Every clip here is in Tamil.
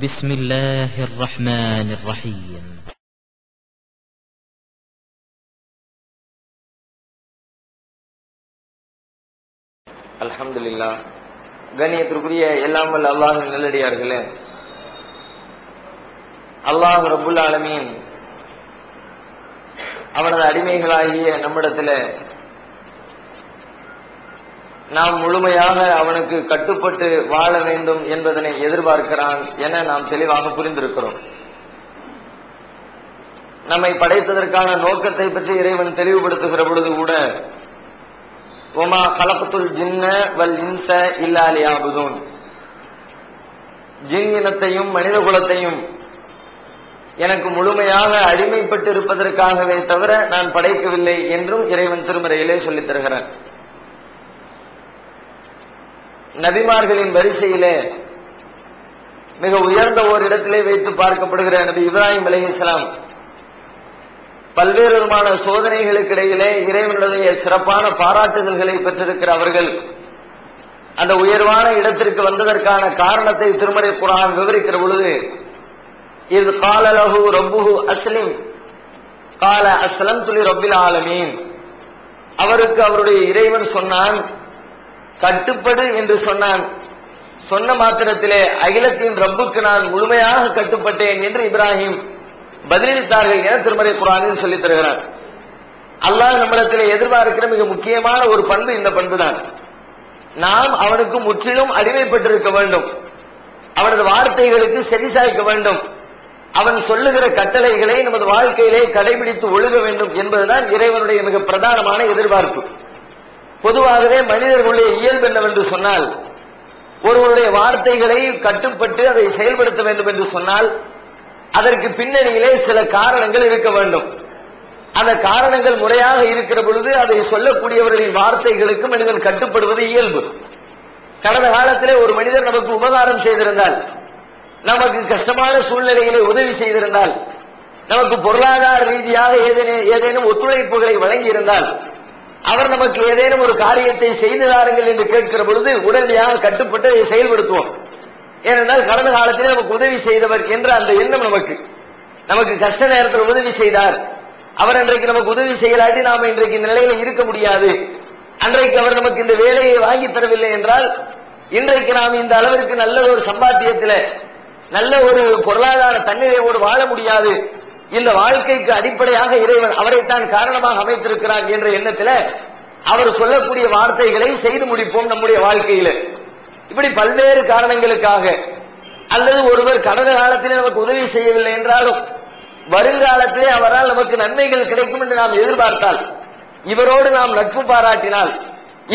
بسم الله الرحمن الرحيم. அல்ஹம்துலில்லாஹ். கண்ணியத்திற்குரிய எல்லாம் வல்ல அல்லாஹ்வின் நல்லடியார்களே, அல்லாஹ் ரப்புல் ஆலமீன் அவனது அடிமைகளாகிய நம்மிடத்தில் நாம் முழுமையாக அவனுக்கு கட்டுப்பட்டு வாழ வேண்டும் என்பதனை எதிர்பார்க்கிறான் என நாம் தெளிவாக புரிந்திருக்கிறோம். நம்மை படைத்ததற்கான நோக்கத்தை பற்றி இறைவன் தெளிவுபடுத்துகிற பொழுது கூட, ஒமா கலப்பத்துல் ஜின்ன வல் இன்ச இல்லா லியஅபுதூன், ஜின் இனத்தையும் மனித குலத்தையும் எனக்கு முழுமையாக அடிமைப்பட்டு இருப்பதற்காகவே தவிர நான் படைக்கவில்லை என்றும் இறைவன் திருமறையிலே சொல்லித் தருகிறான். நபிமார்களின் வரிசையிலே மிக உயர்ந்த ஓர் இடத்திலே வைத்து பார்க்கப்படுகிற நபி இப்ராஹிம் அலைஹிஸ்ஸலாம் பல்வேறு விதமான சோதனைகளுக்கு இடையிலே இறைவனுடைய சிறப்பான பாராட்டுதல்களை பெற்றிருக்கிற அவர்கள் அந்த உயர்வான இடத்திற்கு வந்ததற்கான காரணத்தை திருமறை குர்ஆன் விவரிக்கிற பொழுது, இது கால லஹு ரப்புஹு அஸ்லிம் கால அஸ்லம்து லிரப்பில் ஆலமீன், அவருக்கு அவருடைய இறைவன் சொன்னான் கட்டுப்படு என்று சொன்னான். சொன்ன மாத்திரத்திலே அகிலத்தின் ரப்புக்கு நான் முழுமையாக கட்டுப்பட்டேன் என்று இப்ராஹிம் பதிலளித்தார்கள் என திருமறை குர்ஆனில் சொல்லித் தருகிறார். அல்லாஹ் நம்மிடத்திலே எதிர்பார்க்கிற மிக முக்கியமான ஒரு பண்பு இந்த பண்புதான். நாம் அவனுக்கு முற்றிலும் அடிமைப்பட்டிருக்க வேண்டும், அவனது வார்த்தைகளுக்கு செவிசாய்க்க வேண்டும், அவன் சொல்லுகிற கட்டளைகளை நமது வாழ்க்கையிலே கடைபிடித்து ஒழுக வேண்டும் என்பதுதான் இறைவனுடைய மிக பிரதானமான எதிர்பார்ப்பு. பொதுவாகவே மனிதர்களுடைய இயல்பு என்னவென்று சொன்னால், ஒருவருடைய வார்த்தைகளை கட்டுப்பட்டு அதை செயல்படுத்த வேண்டும் என்று சொன்னால் அதற்கு பின்னணியிலே சில காரணங்கள் இருக்க வேண்டும். அந்த காரணங்கள் முறையாக இருக்கிற பொழுது அதை சொல்லக்கூடியவர்களின் வார்த்தைகளுக்கு மனிதன் கட்டுப்படுவது இயல்பு. கடந்த காலத்திலே ஒரு மனிதர் நமக்கு உபகாரம் செய்திருந்தால், நமக்கு கஷ்டமான சூழ்நிலைகளை உதவி செய்திருந்தால், நமக்கு பொருளாதார ரீதியாக ஏதேனும் ஒத்துழைப்புகளை வழங்கி இருந்தால், அவர் நமக்கு ஏதேனும் ஒரு காரியத்தை செய்து தாருங்கள் என்று கேட்கிற பொழுது உடனடியாக கட்டுப்பட்டு அதை செயல்படுத்துவோம். ஏனென்றால் கடந்த காலத்திலே நமக்கு உதவி செய்தவர் என்ற அந்த எண்ணம் நமக்கு கஷ்ட நேரத்தில் உதவி செய்தார், அவர் அன்றைக்கு நமக்கு உதவி செய்யலாட்டி நாம இன்றைக்கு இந்த நிலையில இருக்க முடியாது, அன்றைக்கு அவர் நமக்கு இந்த வேலையை வாங்கி தரவில்லை என்றால் இன்றைக்கு நாம் இந்த அளவிற்கு நல்ல ஒரு சம்பாத்தியத்தில் நல்ல ஒரு பொருளாதார தன்னிறைவோடு வாழ முடியாது, இந்த வாழ்க்கைக்கு அடிப்படையாக இறைவன் அவரைத்தான் காரணமாக அமைத்திருக்கிறார் என்ற எண்ணத்தில் அவர் சொல்லக்கூடிய வார்த்தைகளை செய்து முடிப்போம் நம்முடைய வாழ்க்கையில. இப்படி பல்வேறு காரணங்களுக்காக, அல்லது ஒருவர் கடந்த காலத்திலே நமக்கு உதவி செய்யவில்லை என்றாலும் வருங்காலத்திலே அவரால் நமக்கு நன்மைகள் கிடைக்கும் என்று நாம் எதிர்பார்த்தால், இவரோடு நாம் நட்பு பாராட்டினால்,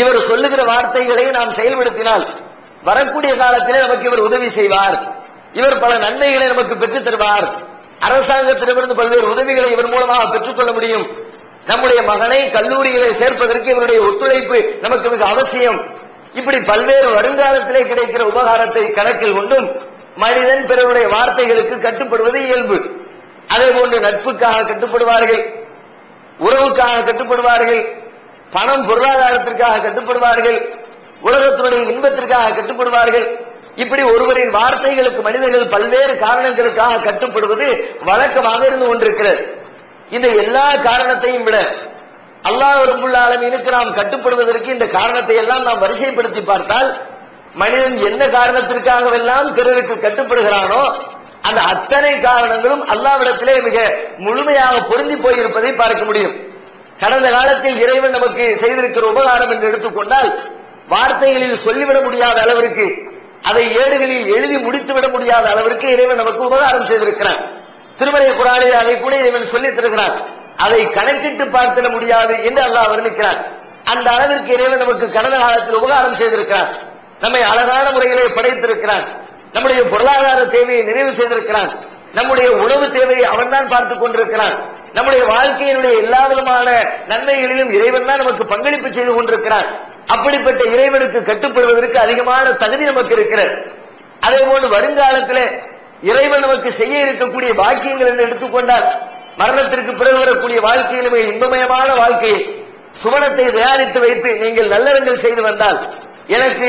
இவர் சொல்லுகிற வார்த்தைகளை நாம் செயல்படுத்தினால் வரக்கூடிய காலத்திலே நமக்கு இவர் உதவி செய்வார், இவர் பல நன்மைகளை நமக்கு பெற்றுத் தருவார், அரசாங்கத்திடமிருந்து பல்வேறு உதவிகளை இவர் மூலமாக பெற்றுக்கொள்ள முடியும், நம்முடைய மகனை கல்லூரிகளை சேர்ப்பதற்கு இவருடைய ஒத்துழைப்பு நமக்கு மிக அவசியம். இப்படி பல்வேறு வருங்காலத்திலே கிடைக்கிற உபகாரத்தை கணக்கில் கொண்டும் மனிதன் பிறருடைய வார்த்தைகளுக்கு கட்டுப்படுவது இயல்பு. அதே போன்று நட்புக்காக கட்டுப்படுவார்கள், உறவுக்காக கட்டுப்படுவார்கள், பணம் பொருளாதாரத்திற்காக கட்டுப்படுவார்கள், உலகத்தினுடைய இன்பத்திற்காக கட்டுப்படுவார்கள். இப்படி ஒருவரின் வார்த்தைகளுக்கு மனிதர்கள் பல்வேறு காரணங்களுக்காக கட்டுப்படுவது வழக்கமாக இருந்து கொண்டிருக்கிறது. இந்த எல்லா காரணத்தையும் விட அல்லாஹ் ரப்புல் ஆலமீனுக்கு நாம் கட்டுப்படுவதற்கு இந்த காரணத்தை எல்லாம் நாம் வரிசைப்படுத்தி பார்த்தால், மனிதன் என்ன காரணத்திற்காகவெல்லாம் பிறருக்கு கட்டுப்படுகிறானோ அந்த அத்தனை காரணங்களும் அல்லாஹ்விடத்திலே மிக முழுமையாக பொருந்தி போயிருப்பதை பார்க்க முடியும். கடந்த காலத்தில் இறைவன் நமக்கு செய்திருக்கிற உபகாரம் என்று எடுத்துக்கொண்டால், வார்த்தைகளில் சொல்லிவிட முடியாத அளவிற்கு, அதை ஏடுகளில் எழுதி முடித்துவிட முடியாத அளவிற்கு இறைவன் நமக்கு உபகாரம் செய்திருக்கிறான். திருமறை குர்ஆனில் அதை கூட இறைவன் சொல்லித் தருகிறான். அதை கணக்கிட்டு பார்த்திட முடியாது என்று அல்லாஹ் வர்ணிக்கிறான். அந்த அளவிற்கு இறைவன் நமக்கு கடந்த காலத்தில் உபகாரம் செய்திருக்கிறான். நம்மை அழகான முறையிலே படைத்திருக்கிறான். நம்முடைய பொருளாதார தேவையை நிறைவு செய்திருக்கிறான். நம்முடைய உணவு தேவையை அவன் தான் பார்த்துக் கொண்டிருக்கிறான். நம்முடைய வாழ்க்கையினுடைய எல்லா விதமான நன்மைகளிலும் இறைவன் தான் நமக்கு பங்களிப்பு செய்து கொண்டிருக்கிறான். அப்படிப்பட்ட இறைவனுக்கு கட்டுப்படுவதற்கு அதிகமான தகுதி நமக்கு இருக்கிறது. அதே போன்று வருங்காலத்தில் இறைவன் நமக்கு செய்ய இருக்கக்கூடிய பாக்கியங்கள் என்று எடுத்துக்கொண்டால், மரணத்திற்கு பிறகு வரக்கூடிய வாழ்க்கையிலுமே இன்பமயமான வாழ்க்கையை சுவனத்தை தயாரித்து வைத்து நீங்கள் நல்லறங்கள் செய்து வந்தால், எனக்கு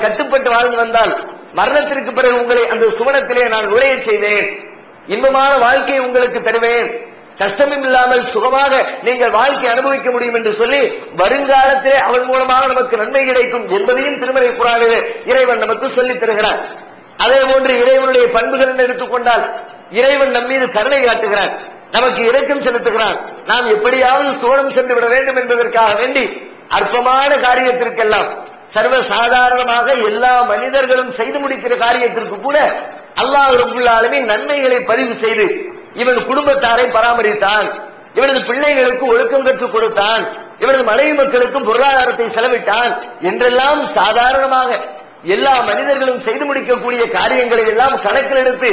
கட்டுப்பட்டு வாழ்ந்து வந்தால் மரணத்திற்கு பிறகு உங்களை அந்த சுவனத்திலே நான் நுழைய செய்வேன், இன்பமான வாழ்க்கையை உங்களுக்கு தருவேன், கஷ்டமும் இல்லாமல் சுகமாக நீங்கள் வாழ்க்கை அனுபவிக்க முடியும் என்று சொல்லி வருங்காலத்திலே அவன் மூலமாக நமக்கு நன்மை கிடைக்கும் என்பதையும் திருமறை குர்ஆனிலே இறைவன் நமக்கு சொல்லித் தருகிறான். அதே போன்று இறைவனுடைய பண்புகள் என்று எடுத்துக்கொண்டால் இறைவன் நம் மீது கருணை காட்டுகிறான், நமக்கு இரக்கம் செலுத்துகிறான். நாம் எப்படியாவது சுவனம் சென்று விட வேண்டும் என்பதற்காக வேண்டி அற்பமான காரியத்திற்கெல்லாம் சர்வ சாதாரணமாக எல்லா மனிதர்களும் செய்து முடிக்கிற காரியத்திற்கு கூட அல்லாஹ் ரப்பல் ஆலமீன் நன்மைகளை பதிவு செய்து இவன் குடும்பத்தாரை பராமரித்தான், இவனது பிள்ளைகளுக்கு ஒழுக்கம் கற்றுக் கொடுத்தான், இவனது மனைவி மக்களுக்கும் பொருளாதாரத்தை செலவிட்டான் என்றெல்லாம் சாதாரணமாக எல்லா மனிதர்களும் செய்து முடிக்கக்கூடிய காரியங்களை எல்லாம் கணக்கில் எடுத்து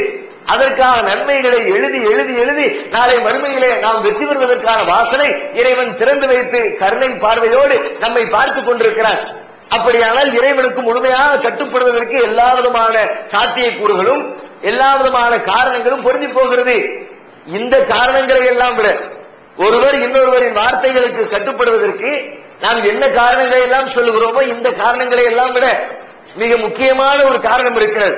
அதற்கான நன்மைகளை எழுதி எழுதி எழுதி நாளை மறுமையிலே நாம் வெற்றி பெறுவதற்கான வாசலை இறைவன் திறந்து வைத்து கருணை பார்வையோடு நம்மை பார்த்துக் கொண்டிருக்கிறான். அப்படியானால் இறைவனுக்கு முழுமையாக கட்டுப்படுவதற்கு எல்லா விதமான சாத்தியக்கூறுகளும் எல்லா விதமான காரணங்களும் பொருந்தி போகிறது. இந்த காரணங்களை எல்லாம் விட ஒருவர் இன்னொருவரின் வார்த்தைகளுக்கு கட்டுப்படுவதற்கு நாம் என்ன காரணங்களை எல்லாம் சொல்லுகிறோமோ இந்த காரணங்களை எல்லாம் விட மிக முக்கியமான ஒரு காரணம் இருக்கிறது.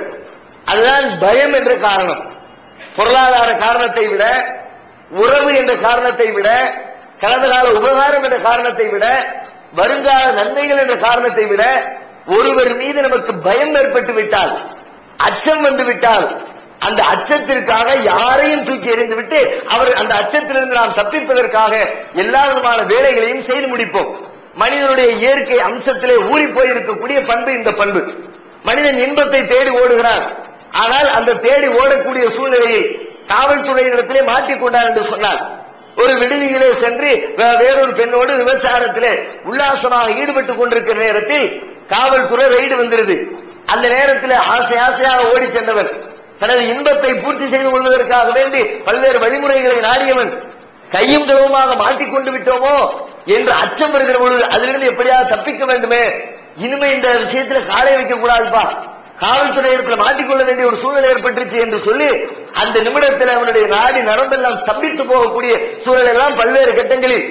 அதுதான் பயம் என்ற காரணம். பொருளாதார காரணத்தை விட, உறவு என்ற காரணத்தை விட, கடந்த கால உபகாரம் என்ற காரணத்தை விட, வருங்கால நன்மைகள் என்ற காரணத்தை விட ஒருவர் மீது நமக்கு பயம் ஏற்பட்டு விட்டால், அச்சம் வந்து விட்டால், அந்த அச்சத்திற்காக யாரையும் தூக்கி எறிந்துவிட்டு அவர் அந்த அச்சத்திலிருந்து நாம் தப்பிப்பதற்காக எல்லா விதமான வேலைகளையும் செய்து முடிப்போம். மனிதனுடைய இயற்கை அம்சத்திலே ஊறி போயிருக்கக்கூடிய பண்பு இந்த பண்பு. மனிதன் இன்பத்தை தேடி ஓடுகிறான், ஆனால் அந்த தேடி ஓடக்கூடிய சூழ்நிலையில் காவல்துறையினத்திலே மாட்டிக்கொண்டார் என்று சொன்னார். ஒரு விடுதியிலே சென்று வேறொரு பெண்ணோடு விபச்சாரத்திலே உல்லாசமாக ஈடுபட்டுக் கொண்டிருக்கிற நேரத்தில் காவல்துறை ரெய்டு வந்துருது. அந்த நேரத்தில் ஆசை ஆசையாக ஓடி சென்றவன், தனது இன்பத்தை பூர்த்தி செய்து கொள்வதற்காக வேண்டி பல்வேறு வழிமுறைகளை நாடியவன் கையும் களவுமாக மாட்டிக்கொண்டு விட்டோமோ என்று அச்சம் வருகிற பொழுது அதிலிருந்து எப்படியாவது தப்பிக்க வேண்டுமே, இனிமே இந்த விஷயத்துல காலை வைக்க கூடாதுப்பா, காவல்துறை இடத்துல மாட்டிக்கொள்ள வேண்டிய ஒரு சூழ்நிலை ஏற்பட்டுருச்சு என்று சொல்லி அந்த நிமிடத்தில் அவனுடைய நாடி நரம்பெல்லாம் ஸ்தம்பித்து போகக்கூடிய சூழல் எல்லாம் பல்வேறு கட்டங்களில்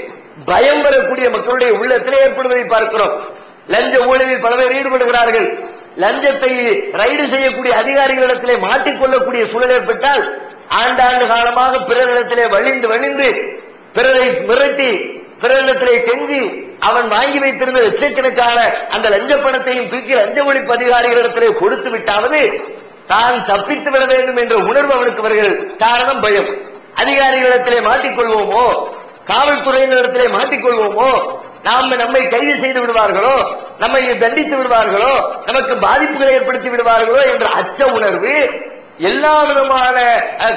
பயம் வரக்கூடிய மக்களுடைய உள்ளத்திலே ஏற்படுவதை பார்க்கிறோம். லஞ்ச ஊழலில் பல பேர் ஈடுபடுகிறார்கள். லஞ்சத்தை ரைடு செய்யக்கூடிய அதிகாரிகளிடத்திலே மாட்டிக்கொள்ளக்கூடிய சூழல் ஏற்பட்டால் ஆண்டாண்டு காலமாக பிறரிடத்திலே வழிந்து வழிந்து பிறரை மிரட்டி பிறரிடத்திலே கெஞ்சி அவன் வாங்கி வைத்திருந்த லட்சக்கணக்கான அந்த லஞ்ச பணத்தையும் தூக்கி லஞ்ச ஒழிப்பு அதிகாரிகளிடத்திலே கொடுத்து விட்டாவது தான் தப்பித்து விட வேண்டும் என்ற உணர்வு அவனுக்கு வருகிறது. காரணம் பயம். அதிகாரிகளிடத்திலே மாட்டிக்கொள்வோமோ, காவல்துறையினரிடத்திலே மாட்டிக்கொள்வோமோ, நம்மை கைது செய்து விடுவார்களோ, நம்மை தண்டித்து விடுவார்களோ, நமக்கு பாதிப்புகளை ஏற்படுத்தி விடுவார்களோ என்ற அச்ச உணர்வு எல்லா விதமான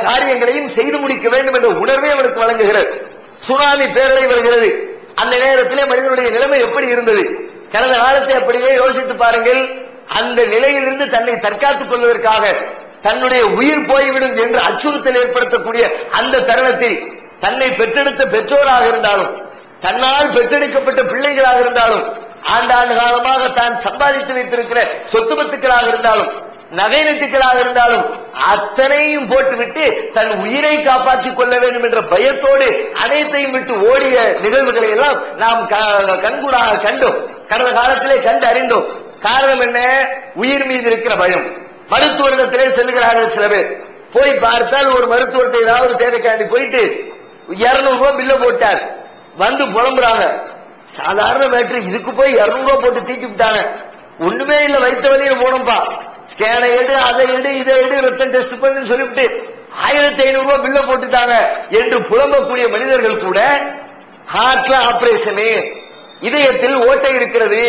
காரியங்களையும் செய்து முடிக்க வேண்டும் என்ற உணர்வை அவனுக்கு வழங்குகிறது. சுனாமி பேரலை வருகிறது. அந்த நேரத்திலே மனிதனுடைய நிலைமை எப்படி இருந்தது? கடந்த காலத்தை அப்படியே யோசித்து பாருங்கள். அந்த நிலையிலிருந்து தன்னை தற்காத்துக் கொள்வதற்காக தன்னுடைய உயிர் போய்விடும் என்று அச்சுறுத்தல் ஏற்படுத்தக்கூடிய அந்த தருணத்தில் தன்னை பெற்றெடுத்த பெற்றோராக இருந்தாலும், தன்னால் பெற்றெடுக்கப்பட்ட பிள்ளைகளாக இருந்தாலும், ஆண்டாண்டு காலமாக தான் சம்பாதித்து வைத்திருக்கிற சொத்து பத்துக்களாக இருந்தாலும், நகை நட்டுகளாக இருந்தாலும் அத்தனையும் போட்டுவிட்டு தன் உயிரை காப்பாற்றிக் கொள்ள வேண்டும் என்ற பயத்தோடு அனைத்தையும் விட்டு ஓடிய நிகழ்வுகளை எல்லாம் நாம் கண்கூடாக கண்டோம். கடந்த காலத்திலே கண்டு அறிந்தோம். காரணம் என்ன? உயிர் மீது இருக்கிற பயம். மருத்துவரிடத்திலே செல்கிறார்கள் சில பேர். போய் பார்த்தால் ஒரு மருத்துவத்தை ஏதாவது தேவைக்காண்டி போயிட்டு 200 ரூபாய் பில்ல போட்டார். வந்து புலம்புறாங்க, சாதாரண மேட்ரு, இதுக்கு போய் 200 ரூபாய் போட்டு தீட்டி விட்டாங்க, ஒண்ணுமே இல்ல, வைத்த வழியில் போனோம்பா, ஸ்கேனை எடு, அதை எடு, இதை எடு, ரத்தம் டெஸ்ட் பண்ணு சொல்லிவிட்டு 1500 ரூபாய் பில்ல போட்டுட்டாங்க என்று புலம்பக்கூடிய மனிதர்கள் கூட ஹார்ட்ல ஆபரேஷனு, இதயத்தில் ஓட்டை இருக்கிறது,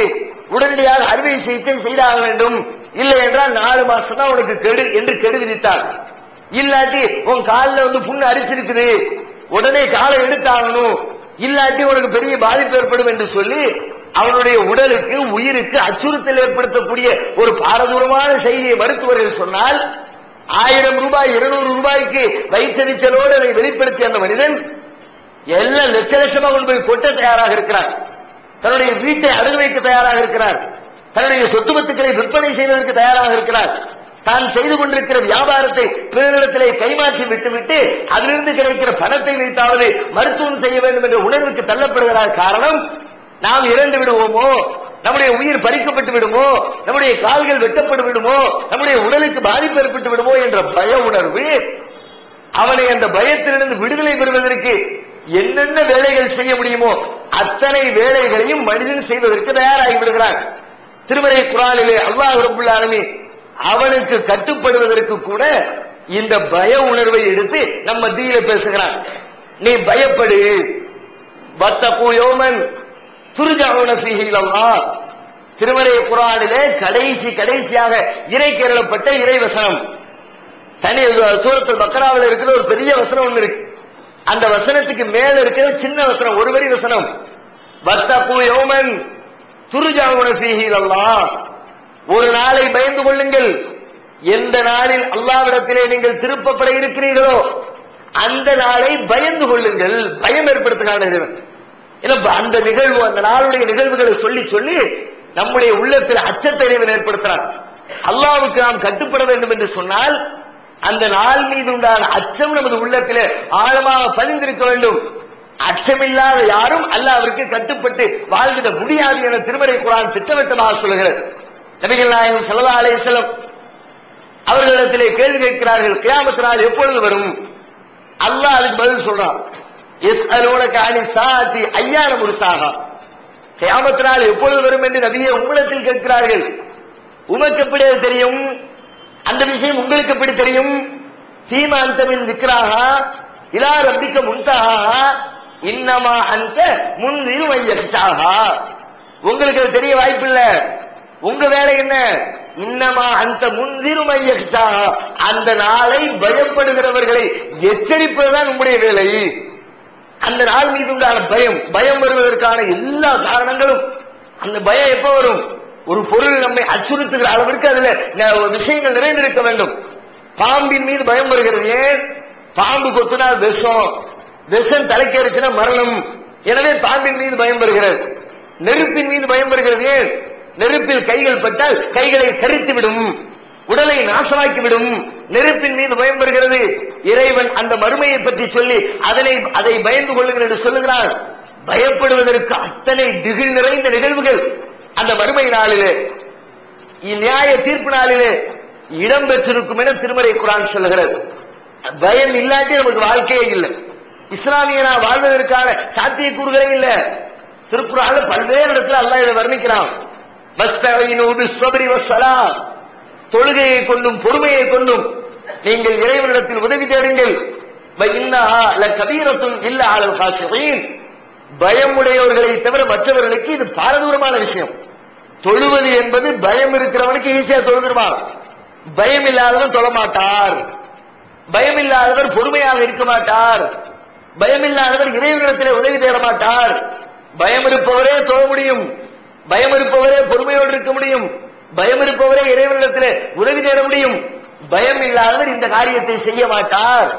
உடனடியாக அறுவை சிகிச்சை செய்தாக வேண்டும், இல்லை என்றால் 4 மாசம் தான் உனக்கு கெடு என்று கெடு விதித்தார். இல்லாட்டி உன் காலில் வந்து புண்ணு அரிச்சிருக்குது, உடனே காலை எடுத்தாகணும், இல்லாட்டி உனக்கு பெரிய பாதிப்பு ஏற்படும் என்று சொல்லி அவனுடைய உடலுக்கு உயிருக்கு அச்சுறுத்தல் ஏற்படுத்தக்கூடிய ஒரு பாரதூரமான செய்தியை மருத்துவர்கள் சொன்னால் 1000 ரூபாய் 200 ரூபாய்க்கு வயிற்றெரிச்சலோடு அதை வெளிப்படுத்திய அந்த மனிதன் எல்லாம் லட்ச லட்சமாக கொண்டு போய் கொட்ட தயாராக இருக்கிறார். தன்னுடைய வீட்டை அடகு வைக்க தயாராக இருக்கிறார். தன்னுடைய சொத்து பத்துக்களை விற்பனை செய்வதற்கு தயாராக இருக்கிறார். தான் செய்து கொண்டிருக்கிற வியாபாரத்தை பிறரிடத்திலே கைமாற்றி விட்டுவிட்டு அதிலிருந்து கிடைக்கிற பணத்தை வைத்தாவது மருத்துவம் செய்ய வேண்டும் என்ற உணர்வுக்கு தள்ளப்படுகிறார். காரணம், நாம் இறந்து விடுவோமோ, நம்முடைய உயிர் பறிக்கப்பட்டு விடுமோ, நம்முடைய கால்கள் வெட்டப்பட்டு விடுமோ, நம்முடைய உடலுக்கு பாதிப்பு ஏற்பட்டு விடுமோ என்ற பய உணர்வு அவனை அந்த பயத்திலிருந்து விடுதலை பெறுவதற்கு என்னென்ன வேலைகள் செய்ய முடியுமோ அத்தனை வேலைகளையும் மனிதன் செய்வதற்கு தயாராகி விடுகிறான். திருமறை குர்ஆனிலே அல்லாஹ் ரப்பல் ஆலமீன் அவனுக்கு கட்டுப்படுவதற்கு கூட இந்த பய உணர்வை எடுத்து நம்ம மத்தியில பேசுகிறான். நீ பயப்படு, வத்தகு யௌமன் துர்ஜஊன ஃபீஹி இலல்லாஹ். திருமறை குர்ஆனிலே கடைசியாக இறைக்கேறப்பட்ட இறைவசனம். தனி சூரத்துல் பக்ராவில் இருக்கிற ஒரு பெரிய வசனம் ஒன்று இருக்கு. அந்த வசனத்துக்கு மேல இருக்கிற சின்ன வசனம், ஒரு வரி வசனம். வத்தகு யௌமன் துர்ஜஊன ஃபீஹி இலல்லாஹ். ஒரு நாளை பயந்து கொள்ளுங்கள், எந்த நாளில் அல்லாஹ்விடத்திலே நீங்கள் திருப்பப்பட இருக்கிறீர்களோ அந்த நாளை பயந்து கொள்ளுங்கள். பயம் ஏற்படுத்துகிறான். அந்த நிகழ்வு, அந்த நாளுடைய நிகழ்வுகளை சொல்லி சொல்லி நம்முடைய உள்ளத்தில் அச்சத்தை ஏற்படுத்துறான். அல்லாஹ்வுக்கு நாம் கட்டுப்பட வேண்டும் என்று சொன்னால் அந்த நாள் மீது உண்டான அச்சம் நமது உள்ளத்திலே ஆழமாக பதிந்திருக்க வேண்டும். அச்சமில்லாத யாரும் அல்லாஹ்விற்கு கட்டுப்பட்டு வாழ்ந்திட முடியாது என திருமறை குர்ஆன் திட்டவட்டமாக சொல்கிறது. நபிகள் நாயகம் ஸல்லல்லாஹு அலைஹி வஸல்லம் அவர்களிடத்திலே கேள்வி கேட்கிறார்கள், கியாமத் நாள் எப்பொழுது வரும்? அல்லாஹ் அதுக்கு பதில் சொல்றான், யஸ்அலூனக அனி ஸாஅத்தி அய்யான முர்சாஹா. கியாமத் நாள் எப்பொழுது வரும் என்று நபியே உம்மிடத்தில் கேட்கிறார்கள். உமக்கு எப்படி தெரியும்? அந்த விஷயம் உங்களுக்கு எப்படி தெரியும்? ஃபீமா அன்த மின் ذிக்ராஹா இலா ரப்பிக முன்தஹா இன்னமா அன்த முன்திரு மையக்ஷாஹா. உங்களுக்கு அது தெரிய வாய்ப்பில்லை. உங்க வேலை என்ன? இன்னமா அந்த முன்திரு மையக்ஷாஹா, அந்த நாளை பயப்படுகிறவர்களை எச்சரிப்பதுதான் உங்களுடைய வேலை. அந்த நாள் மீது உண்டான பயம் வருவதற்கான எல்லா காரணங்களும், அந்த பயம் எப்ப வரும்? ஒரு பொருள் நம்மை அச்சுறுத்துகிற அளவிற்கு அதுல விஷயங்கள் நிறைந்திருக்க வேண்டும். பாம்பின் மீது பயம் வருகிறது. ஏன்? பாம்பு கொத்தினால் விஷம் தலைக்கேறிச்சுன்னா மரணம். எனவே பாம்பின் மீது பயம் வருகிறது. நெருப்பின் மீது பயம் வருகிறது. ஏன்? நெருப்பில் கைகள் பட்டால் கைகளை கரித்து விடும், உடலை நாசமாக்கி விடும். நெருப்பின் மீது பயம் வருகிறது. இறைவன் அந்த மறுமையை பற்றி சொல்லி அதை பயந்து கொள்ளுங்கள் என்று சொல்லுகிறான். பயப்படுவதற்கு அத்தனை திகில் நிறைந்த நிகழ்வுகள் அந்த மறுமை நாளிலே, நியாய தீர்ப்பு நாளிலே இடம்பெற்றிருக்கும் என திருமறை குர்ஆன் சொல்லுகிறது. பயம் இல்லாட்டி நமக்கு வாழ்க்கையே இல்லை. இஸ்லாமியனா வாழ்வதற்கான சாத்தியக்கூறுகளே இல்லை. திருக்குர்ஆன்ல பல்வேறு இடத்துல அல்லாஹ் இதை வர்ணிக்கிறான். வஸ்தஈனு பிஸ்ஸப்ரி வஸ்ஸலாத், தொழுகையை கொண்டும் பொறுமையை கொண்டும் நீங்கள் இறைவனிடத்தில் உதவி தேடுங்கள். வஇன்னஹா லகபீரத்துன் இல்லா அலல் காஷிஈன், பயமுடையவர்களை தவிர மற்றவர்களுக்கு இது பாரதூரமான விஷயம். தொழுவது என்பது பயம் இருக்கிறவனுக்கு ஈஸியா தொழுதுருவான். பயம் இல்லாதவர் தொழ மாட்டார். பயம் இல்லாதவர் பொறுமையாக இருக்க மாட்டார். பயம் இல்லாதவர் இறைவனிடத்திலே உதவி தேட மாட்டார். பயம் இருப்பவரே தொழ முடியும். பயம் இருப்பவரே பொறுமையோடு இருக்க முடியும். பயம் இருப்பவரே இறைவனிடத்திலே உதவி தேட முடியும். பயம் இல்லாதவர் இந்த காரியத்தை செய்ய மாட்டார்.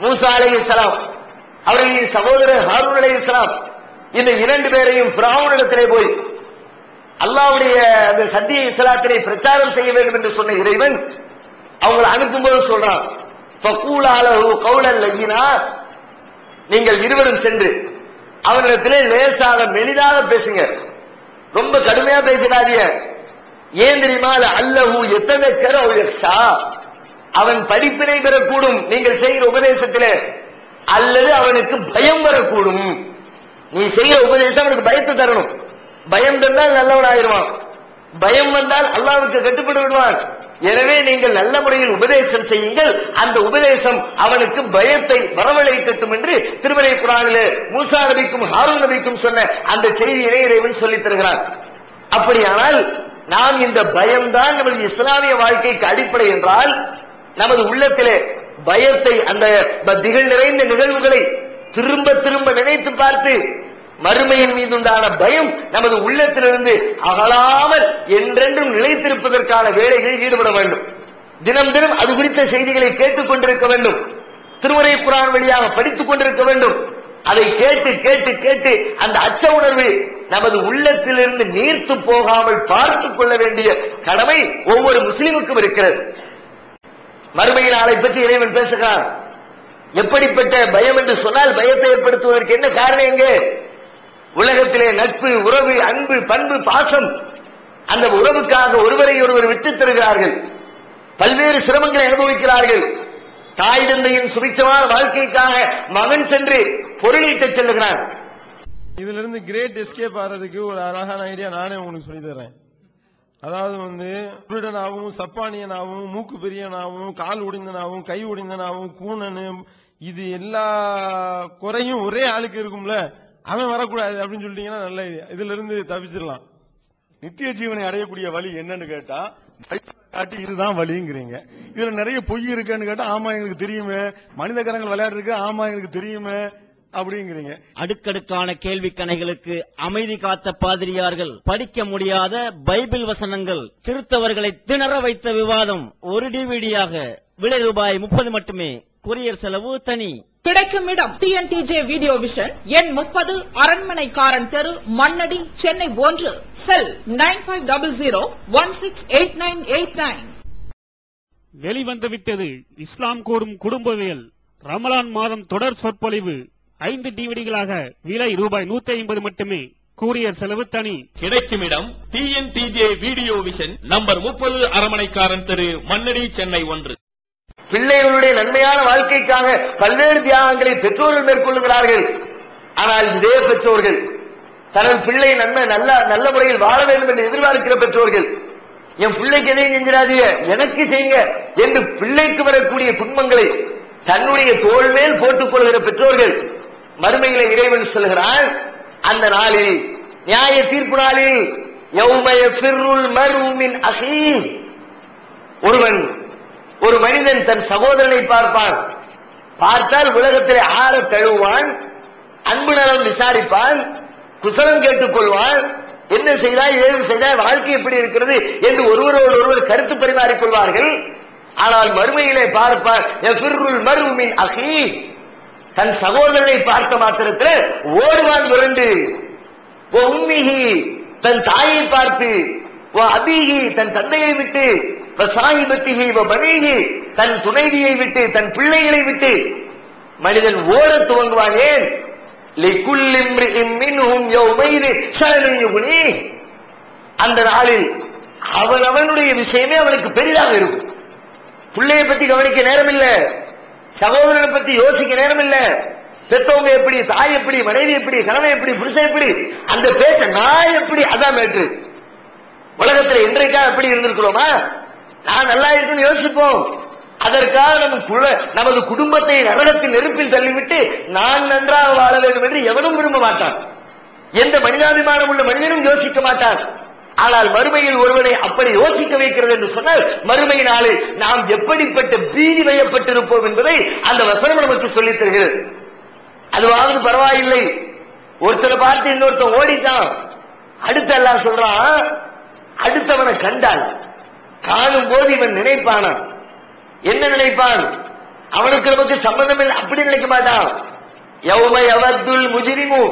மூசா அலைஹிஸ்ஸலாம் அவர்களின் சகோதரர் ஹாரூன் அலைஹிஸ்ஸலாம் இந்த இரண்டு பேரையும் ஃபிரௌனிடத்திலே போய் அல்லாஹ்வுடைய அந்த சத்திய இஸ்லாத்தினை பிரச்சாரம் செய்ய வேண்டும் என்று சொன்ன இறைவன் அவங்களை அனுப்பும்போது சொல்றான், ஃபகூலா லஹு கௌலன் லய்யினா, நீங்கள் இருவரும் சென்று அவனிடத்திலே லேசாக மெலிதாக பேசுங்க, ரொம்ப கடுமையா பேசிடாதீங்க. ஏன் தெரியுமா? அல்லஹு யததக்கர அவ் யக்ஷா, அவன் படிப்பினை பெறக்கூடும் நீங்கள் செய்கிற உபதேசத்திலே, அல்லது அவனுக்கு பயம் வரக்கூடும். நீ செய்கிற உபதேசம் அவனுக்கு பயத்தை தரணும். பயம் தந்தால் நல்லவன் ஆயிடுவான். பயம் வந்தால் அல்லாஹ்வுக்கு கட்டுப்பட்டு விடுவான். எனவே நீங்கள் நல்ல முறையில் உபதேசம் செய்யுங்கள், அந்த உபதேசம் அவனுக்கு பயத்தை வரவழைக்கட்டும் என்று திருமறை குர்ஆனிலே மூசா நபிக்கும் ஹாரூன் நபிக்கும் சொன்ன அந்த செய்தியை இறைவன் சொல்லித் தருகிறான். அப்படியானால் நாம் இந்த பயம்தான் நமது இஸ்லாமிய வாழ்க்கைக்கு அடிப்படை என்றால், நமது உள்ளத்திலே பயத்தை, அந்த திகில் நிறைந்த நிகழ்வுகளை திரும்ப திரும்ப நினைத்து பார்த்து மறுமையின் மீது உண்டான பயம் நமது உள்ளத்திலிருந்து அகலாமல் என்றென்றும் நிலைத்திருப்பதற்கான வேலைகளில் ஈடுபட வேண்டும். தினம் தினம் அது குறித்த செய்திகளை கேட்டுக் கொண்டிருக்க வேண்டும். திருமறை குர்ஆன் வழியாக படித்துக் கொண்டிருக்க வேண்டும். அதை கேட்டு கேட்டு கேட்டு அந்த அச்ச உணர்வு நமது உள்ளத்திலிருந்து நீர்த்து போகாமல் பார்த்துக் கொள்ள வேண்டிய கடமை ஒவ்வொரு முஸ்லிமுக்கும் இருக்கிறது. மறுமையின் நாளை பற்றி இறைவன் பேசுகிறான். எப்படிப்பட்ட பயம் என்று சொன்னால், பயத்தை ஏற்படுத்துவதற்கு என்ன காரணம்? எங்கே உலகத்திலே நட்பு, உறவு, அன்பு, பண்பு, பாசம், அந்த உறவுக்காக ஒருவரை ஒருவர் விட்டுத் தருகிறார்கள். பல்வேறு சிரமங்களை அனுபவிக்கிறார்கள். தாய் தந்தையின் சுபிட்சமான வாழ்க்கைக்காக மகன் சென்று பொருளீட்டச் செல்லுகிறான். இதுல இருந்து கிரேட் எஸ்கேப் ஆறதுக்கு ஒரு அழகான ஐடியா நானே உங்களுக்கு சொல்லி தர்றேன். அதாவது குருடனாகவும், சப்பானியனாகவும், மூக்கு பெரியனாகவும், கால் உடைந்தனாகவும், கை உடைந்தனாகவும், கூணனு, இது எல்லா குறையும் ஒரே ஆளுக்கு இருக்கும்ல, அவன் வரக்கூடாது அப்படின்னு சொல்லிட்டீங்கன்னா நல்ல ஐடியா. இதுல இருந்து தப்பிச்சிடலாம். நித்திய ஜீவனை அடையக்கூடிய வழி என்னன்னு கேட்டா காட்டி இதுதான் வழிங்கிறீங்க. இதுல நிறைய பொய் இருக்குன்னு கேட்டா ஆமா எங்களுக்கு தெரியுமே, மனித கரங்கள் விளையாடு இருக்கு, ஆமா எங்களுக்கு தெரியுமே அப்படிங்கிறீங்க. அடுக்கடுக்கான கேள்வி கணைகளுக்கு அமைதி காத்த பாதிரியார்கள், படிக்க முடியாத பைபிள் வசனங்கள், கிறிஸ்தவர்களை திணற வைத்த விவாதம் ஒரு டிவிடியாக, விலை ரூபாய் 30 மட்டுமே, கொரியர் செலவு தனி. கிடைக்கும் இடம் TNTJ வீடியோ விஷன், எண் 30, அரண்மனைக்காரன் தெரு, மண்ணடி, சென்னை 1. செல் 9500168989. வெளிவந்துவிட்டது இஸ்லாம் கூறும் குடும்பவியல் ரமலான் மாதம் தொடர் சொற்பொழிவு 5 டிவிடிகளாக, விலை ரூபாய் 150 மட்டுமே, கூரியர் செலவு தனி. கிடைக்கும் இடம் TNTJ வீடியோ விஷன், நம்பர் 30, அரண்மனைக்காரன் தெரு, மண்ணடி, சென்னை 1. பிள்ளைகளுடைய நன்மையான வாழ்க்கைக்காக பல்வேறு தியாகங்களை பெற்றோர்கள் மேற்கொள்ளுகிறார்கள். ஆனால் இதே பெற்றோர்கள் தனது பிள்ளை நன்மை நல்ல முறையில் வாழ வேண்டும் என்று எதிர்பார்க்கிற பெற்றோர்கள், என் பிள்ளைக்கு எதையும் செஞ்சிடாதீங்க, எனக்கு செய்யுங்க என்று பிள்ளைக்கு வரக்கூடிய துன்பங்களை தன்னுடைய தோள் மேல் போட்டுக் கொள்கிற பெற்றோர்கள், மறுமையிலே இறைவன் சொல்கிறான், அந்த நாளில், நியாய தீர்ப்பு நாளில், யௌம யஃபிர்ருல் மர்உ மின் அஹீஹி, ஒரு மனிதன் தன் சகோதரனை பார்ப்பான். பார்த்தால் உலகத்திலே ஆற தழுவான், அன்பு நலம் விசாரிப்பான், குசலம் கேட்டுக் கொள்வான், என்ன செய்தாய், ஏது செய்தாய், வாழ்க்கை எப்படி இருக்கிறது என்று ஒருவரோடு ஒருவர் கருத்து பரிமாறிக் கொள்வார்கள். ஆனால் மறுமையிலே பார்ப்பான், யஃபிர்ருல் மர்உ மின் அஹீஹி, தன் சகோதரனை பார்த்த மாத்திரத்தில் ஓடுவான் விரண்டு. ஓ உம்மிஹி, தன் தாயை பார்த்து, ஓ அபீஹி, தன் தந்தையை விட்டு, சாஹிபத்திஹி வ பனீஹி, தன் துணைவியை விட்டு, தன் பிள்ளைகளை விட்டு மனிதன் ஓட துவங்குவான். ஏன்? லிகுல்லி இம்ரிஇம் மின்ஹும் யௌமைதின் ஷஅனுன் யுக்னி, அந்த நாளில் அவனுடைய விஷயமே அவனுக்கு பெரிதாக இருக்கும். பிள்ளையை பத்தி கவனிக்க நேரம் இல்ல, சகோதரனை பத்தி யோசிக்க நேரம் இல்ல, பெற்றவங்க எப்படி, தாய் எப்படி, மனைவி எப்படி, கணவன் எப்படி, புருஷன் எப்படி, அந்த பேச்ச நான் எப்படி, அதான் மேற்று. உலகத்தில் இன்றைக்காக எப்படி இருந்திருக்கிறோமா, நான் நல்லா இருக்குன்னு யோசிப்போம். அதற்காக நமது குடும்பத்தை நரகத்தின் நெருப்பில் தள்ளிவிட்டு நான் நன்றாக வாழ வேண்டும் என்று எவனும் விரும்ப மாட்டான். எந்த மனிதாபிமானம் உள்ள மனிதனும் யோசிக்க மாட்டான். ஆனால் மறுமையில் ஒருவனை அப்படி யோசிக்க வைக்கிறது என்று சொன்னால், மறுமை நாளில் நாம் எப்படிப்பட்ட பீதி வயப்பட்டிருப்போம் என்பதை அந்த வசனம் நமக்கு சொல்லித் தருகிறது. அதுவாவது பரவாயில்லை, ஒருத்தரை பார்த்து இன்னொருத்தன் ஓடித்தான், அடுத்த எல்லாம் சொல்றான், அடுத்தவனை கண்டால் காணும் போது இவன் நினைப்பானா, என்ன நினைப்பான், அவனுக்கு நமக்கு சம்பந்தம் இல்லை அப்படி நினைக்க மாட்டான். யௌம யவத்துல் முஜ்ரிமு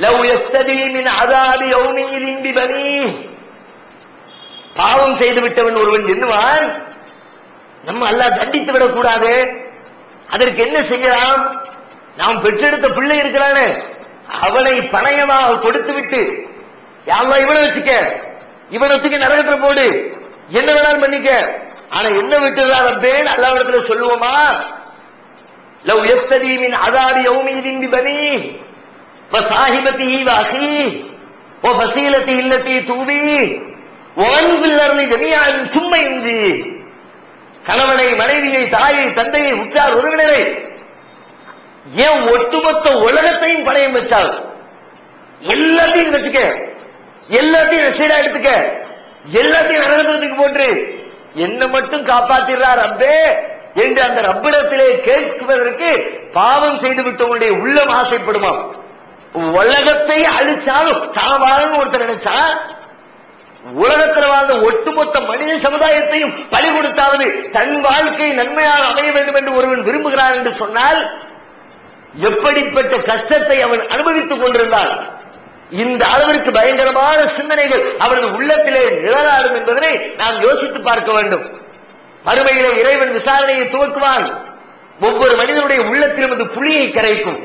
லவ் யஃப்ததி மின் அஸாபி யௌமிஇதின் பிபனீஹ், பாவம் செய்து விட்டவன் ஒருவன் எண்ணுவான், நம்ம அல்லாஹ் தண்டித்து விடக்கூடாது, அதற்கு என்ன செய்யலாம், நாம் பெற்றெடுத்த பிள்ளை இருக்கிறானே அவனை பணயமாக கொடுத்து விட்டு, யா அல்லாஹ் இவனை வச்சுக்க, இவனை வச்சுக்க நரகத்துல போடு, என்ன வேணாலும் பண்ணிக்க, ஆனா என்ன விட்டுறான் ரப்பேன்னு அல்லாஹ்விடத்துல சொல்லுவோமா? லவ் யஃப்ததி மின் அஸாபி யௌமிஇதின் பிபனீஹ் வ சாஹிபத்திஹி வ அஹீஹி வ ஃபஸீலத்திஹி அல்லதி துவீஹி வ மன் ஃபில் அர்தி ஜமீஅன் சும்ம யுன்ஜி, கணவனை, மனைவியை, தாயை, தந்தையை, உற்றார் உறவினரை, ஏன் ஒட்டுமொத்த உலகத்தையும் பணயம் வச்சால், எல்லாத்தையும் வச்சுக்க, எல்லாத்தையும் ரசீடா எடுத்துக்க, எல்லாத்தையும் நரகத்துக்கு போட்டு என்ன மட்டும் காப்பாத்திடுறார் ரப்பே என்று அந்த ரப்பிடத்திலே கேட்குவதற்கு பாவம் செய்து விட்டவங்களுடைய உள்ளம் ஆசைப்படுமா? உலகத்தை அழிச்சாலும் தான் வாழணும் ஒருத்தர் நினைச்சா, உலகத்தில் வாழ்ந்த ஒட்டுமொத்த மனித சமுதாயத்தையும் பலி கொடுத்தாவது தன் வாழ்க்கை நன்மையாக அமைய வேண்டும் என்று ஒருவன் விரும்புகிறான் என்று சொன்னால், எப்படிப்பட்ட கஷ்டத்தை அவன் அனுபவித்துக் கொண்டிருந்தான். இந்த அளவிற்கு பயங்கரமான சிந்தனைகள் அவனது உள்ளத்திலே நிழலாடும் என்பதனை நாம் யோசித்து பார்க்க வேண்டும். மறுமையிலே இறைவன் விசாரணையை துவக்குவான். ஒவ்வொரு மனிதனுடைய உள்ளத்திலும் அது புலியை கரைக்கும்,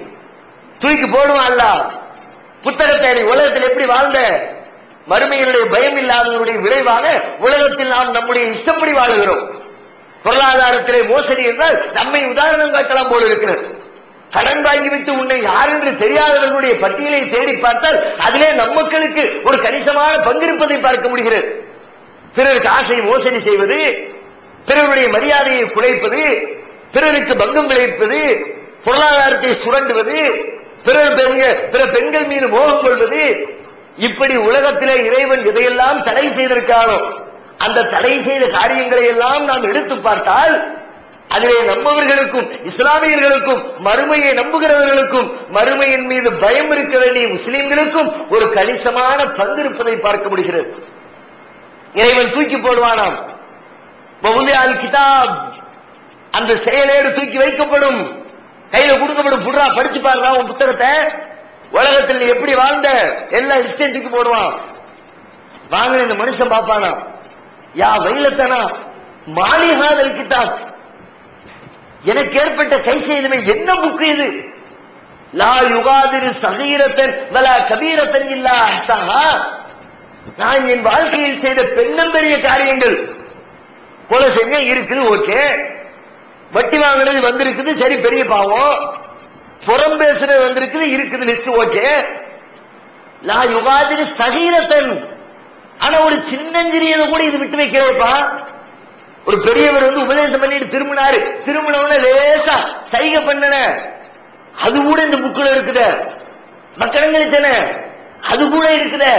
தூக்கி போடுவான். அல்லாஹ் புத்தகத்தை உலகத்தில் எப்படி வாழ்ந்த மறுமையினுடைய பயம் இல்லாதவருடைய விளைவாக உலகத்தில் நாம் நம்முடைய இஷ்டப்படி வாழுகிறோம். பொருளாதாரத்திலே மோசடி என்றால் நம்மை உதாரணம் காட்டலாம் போல இருக்கிறது. கடன் வாங்கிவிட்டு உன்னை யார் என்று தெரியாதவர்களுடைய பட்டியலை தேடி பார்த்தால் அதிலே நம் மக்களுக்கு ஒரு கணிசமான பங்கிருப்பதை பார்க்க முடிகிறது. பிறருக்கு ஆசை மோசடி செய்வது, பிறருடைய மரியாதையை குலைப்பது, பிறருக்கு பங்கம் விளைவிப்பது, பொருளாதாரத்தை சுரண்டுவது, பிற பெண்கள் மீது மோகம் கொள்வது, இப்படி உலகத்திலே இறைவன் எதையெல்லாம் தடை செய்திருக்கானோ அந்த தடை செய்த காரியங்களை எல்லாம் நாம் எடுத்து பார்த்தால் அதிலே நம்மவர்களுக்கும் இஸ்லாமியர்களுக்கும் மறுமையை நம்புகிறவர்களுக்கும் மறுமையின் மீது பயம் இருக்க வேண்டிய முஸ்லிம்களுக்கும் ஒரு கணிசமான பங்கு இருப்பதை பார்க்க முடிகிறது. இறைவன் தூக்கி போடுவானாம். கிதாப், அந்த செயலேடு தூக்கி வைக்கப்படும், கையில கொடுக்கப்படும். புடுறா, படிச்சு பாருடா உன் புத்தகத்தை, உலகத்தில் எப்படி வாழ்ந்த எல்லா லிஸ்டையும் தூக்கி போடுவான். வாங்கின இந்த மனுஷன் பாப்பானா, யா வைலத்தனா மாலிஹாதல் கிதாப், எனக்கு ஏற்பட்ட கை செய்தமே என்ன புக்கு இது? லா யுகாதிரு சகீரத்தன் வலா கபீரத்தன் இல்லா அஹ்சாஹா. நான் என் வாழ்க்கையில் செய்த பெரிய காரியங்கள், கொலை செஞ்ச இருக்குது, ஓகே, வட்டி வாங்கினது வந்திருக்குது, சரி, பெரிய பாவம், புறம் பேசுறது வந்திருக்குது, இருக்குது லிஸ்ட், ஓகே. லா யுகாதிரு சகீரத்தன், ஆனா ஒரு சின்னஞ்சிறியதை கூட இது விட்டு வைக்கிறப்பா. ஒரு பெரியவர் உபதேசம் பண்ணிட்டு திரும்பினவன லேசா சைகை பண்ணன, அது கூட இந்த புக்குல இருக்குது. மக்களங்களிச்சன, அது கூட இருக்குது.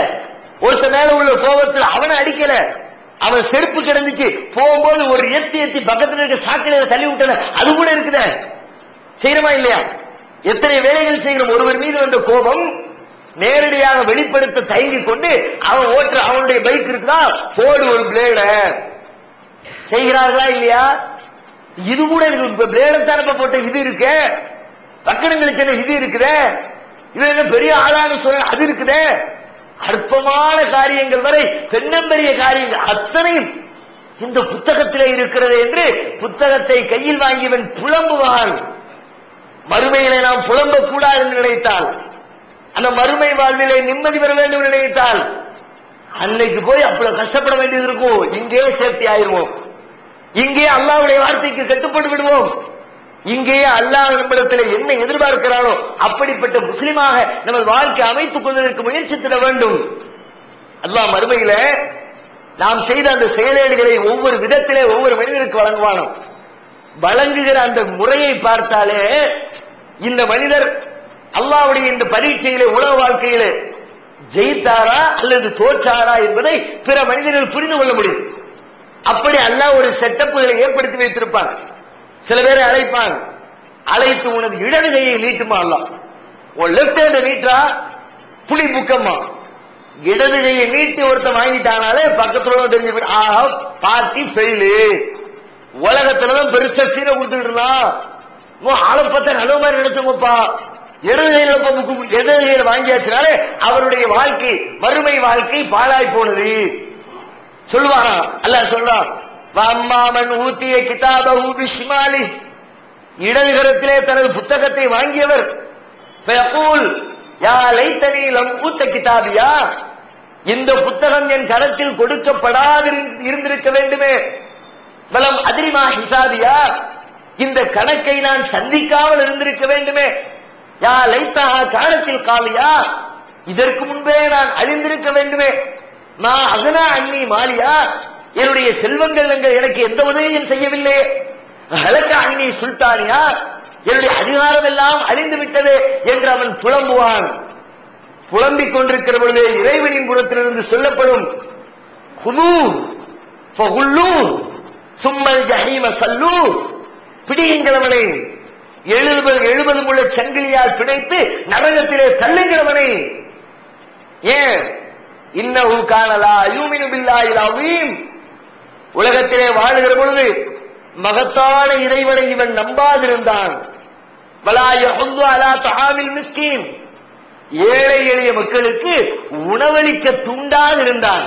ஒருத்த மேல உள்ள கோபத்தில் அவனை அடிக்கல, அவன் செருப்பு கிடந்துச்சு, போகும்போது ஒரு எத்தி பக்கத்தில் இருக்க சாக்கடையில தள்ளி விட்டன, அது கூட இருக்குது. செய்யறமா இல்லையா? எத்தனை வேலைகள் செய்கிறோம். ஒருவர் மீது வந்த கோபம் நேரடியாக வெளிப்படுத்த தயங்கிக் கொண்டு அவன் அவனுடைய பைக் இருக்குதா, போடு ஒரு பிளேட, செய்கிறார்களா இல்லையா? இது கூட இருக்கு. பிளேடத்தான போட்ட இது இருக்கு, பக்கடங்களுக்கு இது இருக்குது, இது என்ன பெரிய ஆளான சொல்ல, அது இருக்குது. அற்பமான காரியங்கள் வரை பெரிய காரியங்கள் அத்தனையும் இந்த புத்தகத்திலே இருக்கிறது என்று புத்தகத்தை கையில் வாங்கியவன் புலம்புவான். மறுமையிலே நாம் புலம்ப கூடாது என்று நினைத்தால், அந்த மறுமை வாழ்விலே நிம்மதி பெற வேண்டும் என்று நினைத்தால், அன்னைக்கு போய் அவ்வளவு கஷ்டப்பட வேண்டியது இருக்கும். இங்கே சேஃப்டி ஆயிருவோம், இங்கே அல்லாஹ்வுடைய வார்த்தைக்கு கட்டுப்பட்டு விடுவோம், இங்கேயே அல்லாஹ் நம்மிடத்தில் என்ன எதிர்பார்க்கிறானோ அப்படிப்பட்ட முஸ்லிமாக நமது வாழ்க்கை அமைத்துக் கொள்வதற்கு முயற்சித்திட வேண்டும். அல்லாஹ் மறுமையில நாம் செய்த அந்த செயலேடுகளை ஒவ்வொரு விதத்திலே ஒவ்வொரு மனிதனுக்கு வழங்குவானோ. வழங்குகிற அந்த முறையை பார்த்தாலே இந்த மனிதர் அல்லாஹ்வுடைய இந்த பரீட்சையிலே உலக வாழ்க்கையிலே ஜெயித்தாரா அல்லது தோற்றாரா என்பதை பிற மனிதர்கள் புரிந்து கொள்ள முடியும். அப்படி அல்லாஹ் ஒரு செட்டப்புகளை ஏற்படுத்தி வைத்திருப்பான். சில பேரை அழைப்பான், அழைத்து உனது இடது கையை நீட்டுமா, அல்லாஹ் உன் லெப்ட் ஹேண்ட நீட்டா புலி புக்கம்மா. இடது கையை நீட்டி ஒருத்தன் வாங்கிட்டானாலே பக்கத்துல தெரிஞ்சு பார்ட்டி ஃபெயிலு. உலகத்துலதான் பெருசா சீரை கொடுத்துட்டு இருந்தான், ஆளை பார்த்தா நல்ல மாதிரி நினைச்சோங்கப்பா. இடது கையில வாங்கியாச்சுனாலே அவருடைய வாழ்க்கை மறுமை வாழ்க்கை பாழாய் போனது சொல்லுவாரா. அல்லாஹ் சொல்றான், அம்மாமன் ஊத்திய கிதாபஹு பிஷ்மாலி, இடதுகரத்திலே தனது புத்தகத்தை வாங்கியவர் ஃபயகூல் யா லைத்தனி லம் ஊத்த கிதாபியா, இந்த புத்தகம் என் கரத்தில் கொடுக்கப்படாது இருந்திருக்க வேண்டுமே. பலம் அதிரிமா ஹிசாபியா, இந்த கணக்கை நான் சந்திக்காமல் இருந்திருக்க வேண்டுமே. யா லைத்தஹா காலத்தில் காலியா, இதற்கு முன்பே நான் அழிந்திருக்க வேண்டுமே. மா அகனா அன்னி மாலியா, என்னுடைய செல்வங்கள் எனக்கு எந்த உதவியும் செய்யவில்லை. ஹலக அன்னி சுல்தானியா, என்னுடைய அதிகாரம் எல்லாம் அழிந்து விட்டது என்று அவன் புலம்புவான். புலம்பிக் கொண்டிருக்கிற பொழுது இறைவனின் புறத்திலிருந்து சொல்லப்படும், ஹுது ஃபகுல்லு சும்மல் ஜஹீம சல்லு, பிடியுங்களவனை, 70 முள்ள சங்கிலியால் பிணைத்து நரகத்திலே தள்ளுகிறவனை. ஏன்? இன்னஹு கான லா யூமினு பில்லாஹில் அஸீம், உலகத்திலே வாழுகிற பொழுது மகத்தான இறைவனை இவன் நம்பாதிருந்தான். வலா யஹுது அலா தஆமில் மிஸ்கீன், ஏழை எளிய மக்களுக்கு உணவளிக்க துண்டாக இருந்தான்.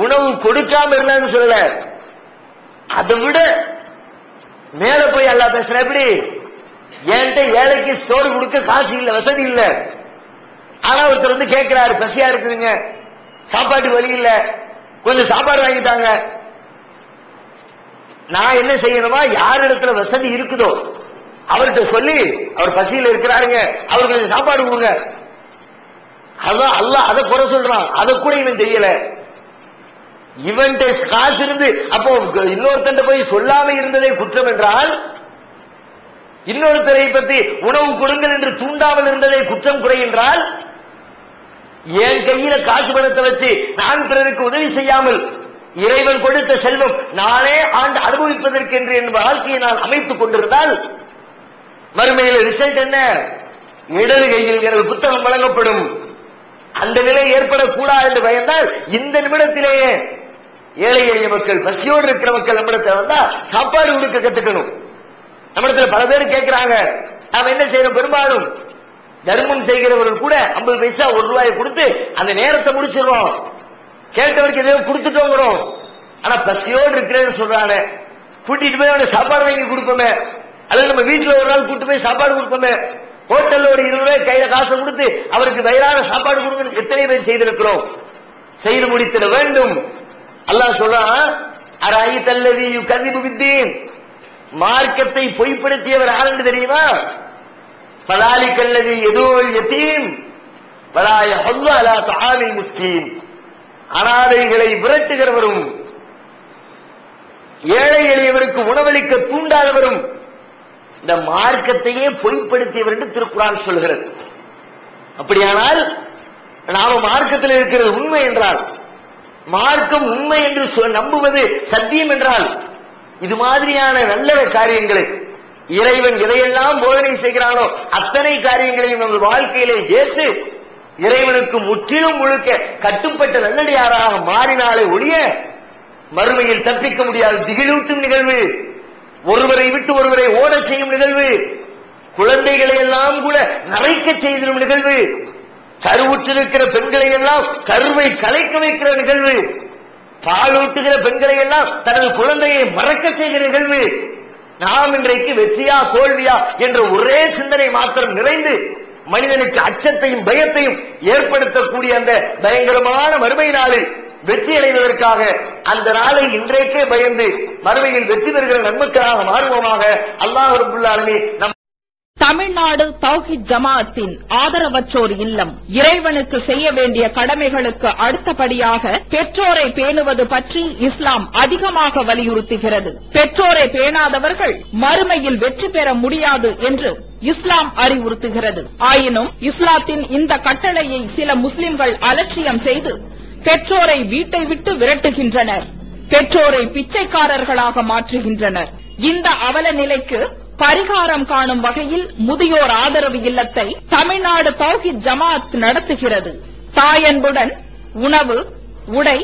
உணவு கொடுக்காம இருந்தான்னு சொல்லல, அதை விட மேல போய் அல்லாஹ் பேசுற. எப்படி? என்கிட்ட ஏழைக்கு சோறு கொடுக்க காசு இல்ல, வசதி இல்ல, ஆனா ஒருத்தர் வந்து கேட்கிறாரு, பசியா இருக்குதுங்க, சாப்பாட்டுக்கு வழி இல்ல, கொஞ்சம் சாப்பாடு வாங்கிட்டாங்க. நான் என்ன செய்யணுமா, யார் இடத்துல வசதி இருக்குதோ அவர்கிட்ட சொல்லி, அவர் பசியில் இருக்கிறாருங்க, அவருக்கு கொஞ்சம் சாப்பாடு கொடுங்க. அதான் அல்லாஹ் அதை குறை சொல்றான். அதை கூட இவன் செய்யல. இவன்ட காசு இருந்து அப்போ இன்னொருத்தன் போய் சொல்லாம இருந்ததே குற்றம் என்றால், இன்னொருத்தரை பற்றி உணவு கொடுங்கள் என்று தூண்டாமல் இருந்ததை குற்றம் குறை என்றால், என் கையில காசு பணத்தை வச்சு நான் பிறருக்கு உதவி செய்யாமல் இறைவன் கொடுத்த செல்வம் நானே ஆண்டு அனுபவிப்பதற்கு என்று என் வாழ்க்கையை நான் அமைத்துக் கொண்டிருந்தால், மறுமையில் ரிசல்ட் என்ன? இடது கையில் எனது புத்தகம் வழங்கப்படும். அந்த நிலை ஏற்படக்கூடாது என்று பயந்தால் இந்த நிமிடத்திலேயே ஏழை எளிய மக்கள், பசியோடு இருக்கிற மக்கள் நம்மிடத்தில் வந்தா சாப்பாடு கொடுக்க கத்துக்கணும். நம்மிடத்துல பல பேர் கேட்கிறாங்க, நாம என்ன செய்யணும்? பெரும்பாலும் தர்மம் செய்கிறவர்கள் கூட 50 பைசா 1 ரூபாயை கொடுத்து அந்த நேரத்தை முடிச்சிருவோம். கேட்டவருக்கு எதையோ கொடுத்துட்டோங்கிறோம். ஆனா பசியோடு இருக்கிறேன்னு சொல்றானே, கூட்டிட்டு போய் அவனை சாப்பாடு வாங்கி கொடுப்போமே, அல்லது நம்ம வீட்டுல ஒரு நாள் கூட்டு போய் சாப்பாடு கொடுப்போமே, ஹோட்டல்ல ஒரு 20 ரூபாய் கையில காசை கொடுத்து அவருக்கு வயிறான சாப்பாடு கொடுக்கணும் எத்தனை பேர் செய்திருக்கிறோம்? செய்து முடித்திட வேண்டும். அல்லாஹ் சொல்றான், அராயித்தல்லதி யுகதிபு பித்தீன், மார்க்கத்தை பொய்ப்படுத்தியவர் யார் என்று தெரியுமா? ஃபலாலிக்கல்லதி யதுல் யதீம் வலா யஹுல்லு அலா தஆமில் மிஸ்கீன், அனாதைகளை விரட்டுகிறவரும் ஏழை எளியவருக்கு உணவளிக்க தூண்டாதவரும் இந்த மார்க்கத்தையே பொய்ப்படுத்தியவர் என்று திருக்குர்ஆன் சொல்கிறது. அப்படியானால் நாம மார்க்கத்தில் இருக்கிறது உண்மை என்றால், மார்க்கம் உண்மை என்று நம்புவது சத்தியம் என்றால், இது மாதிரியான நல்ல காரியங்களை இறைவன் எதையெல்லாம் போதனை செய்கிறானோ அத்தனை காரியங்களையும் நமது வாழ்க்கையிலே ஏற்று இறைவனுக்கு முற்றிலும் முழுக்க கட்டுப்பட்ட நல்லடியாராக மாறினாலே ஒழிய மறுமையில் தப்பிக்க முடியாது. திகிலூட்டும் நிகழ்வு, ஒருவரை விட்டு ஒருவரை ஓட செய்யும் நிகழ்வு, குழந்தைகளை எல்லாம் கூட நரைக்க செய்திடும் நிகழ்வு, கருவுற்றிருக்கிற பெண்களை எல்லாம் கருவை கலைக்க வைக்கிற நிகழ்வு, பாலூட்டுகிற பெண்களை எல்லாம் தனது குழந்தையை மறக்க செய்கிற நிகழ்வு, நாம் இன்றைக்கு வெற்றியா தோல்வியா என்ற ஒரே சிந்தனை மாத்திரம் நிறைந்து மனிதனுக்கு அச்சத்தையும் பயத்தையும் ஏற்படுத்தக்கூடிய அந்த பயங்கரமான மறுமை நாளில் வெற்றி அடைவதற்காக அந்த நாளை இன்றைக்கே பயந்து மறுமையில் வெற்றி பெறுகிற நன்மக்களாக மாறுவோமாக. அல்லாஹ் ரப்பல் ஆலமீன் நம் தமிழ்நாடு தௌஹீத் ஜமாஅத்தின் ஆதரவற்றோர் இல்லம் இறைவனுக்கு செய்ய வேண்டிய கடமைகளுக்கு அடுத்தபடியாக பெற்றோரை பேணுவது பற்றி இஸ்லாம் அதிகமாக வலியுறுத்துகிறது. பெற்றோரை பேணாதவர்கள் மறுமையில் வெற்றி பெற முடியாது என்று இஸ்லாம் அறிவுறுத்துகிறது. ஆயினும் இஸ்லாத்தின் இந்த கட்டளையை சில முஸ்லிம்கள் அலட்சியம் செய்து பெற்றோரை வீட்டை விட்டு விரட்டுகின்றனர், பெற்றோரை பிச்சைக்காரர்களாக மாற்றுகின்றனர். இந்த அவல நிலைக்கு பரிகாரம் காணும் வகையில் முதியோர் ஆதரவு இல்லத்தை தமிழ்நாடு தௌஹீத் ஜமாஅத் நடத்துகிறது. தாயன்புடன் உணவு, உடை,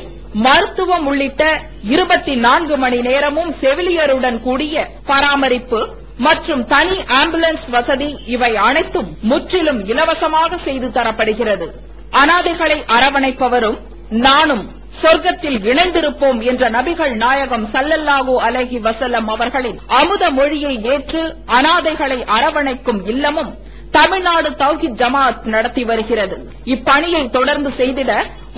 மருத்துவம் உள்ளிட்ட 24 மணி நேரமும் செவிலியருடன் கூடிய பராமரிப்பு மற்றும் தனி ஆம்புலன்ஸ் வசதி இவை அனைத்தும் முற்றிலும் இலவசமாக செய்து தரப்படுகிறது. அனாதைகளை அரவணைப்பவரும் நானும் சொர்க்கத்தில் இணைந்திருப்போம் என்ற நபிகள் நாயகம் ஸல்லல்லாஹு அலைஹி வஸல்லம் அவர்களின் அமுத மொழியை ஏற்று அனாதைகளை அரவணைக்கும் இல்லமும் தமிழ்நாடு தௌஹீத் ஜமாஅத் நடத்தி வருகிறது. இப்பணியை தொடர்ந்து செய்திட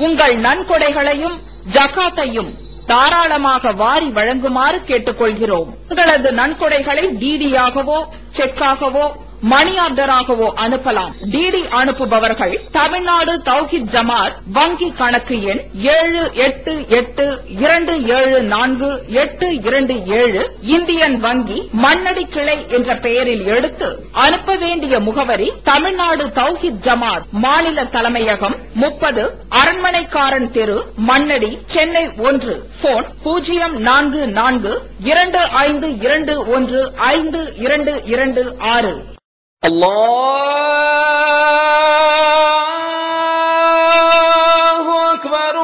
உங்கள் நன்கொடைகளையும் ஜகாத்தையும் தாராளமாக வாரி வழங்குமாறு கேட்டுக்கொள்கிறோம். உங்களது நன்கொடைகளை டிடியாகவோ செக்காகவோ மணி ஆர்டராகவோ அனுப்பலாம். டிடி அனுப்புபவர்கள் தமிழ்நாடு தௌஹீத் ஜமாஅத் வங்கி கணக்கு எண் 7882748227 இந்தியன் வங்கி மண்ணடி கிளை என்ற பெயரில் எடுத்து அனுப்ப வேண்டிய முகவரி தமிழ்நாடு தௌஹீத் ஜமாஅத் மாநில தலைமையகம் 30 அரண்மனைக்காரன் தெரு, மண்ணடி, சென்னை 1. போன் 044215215226. الله أكبر.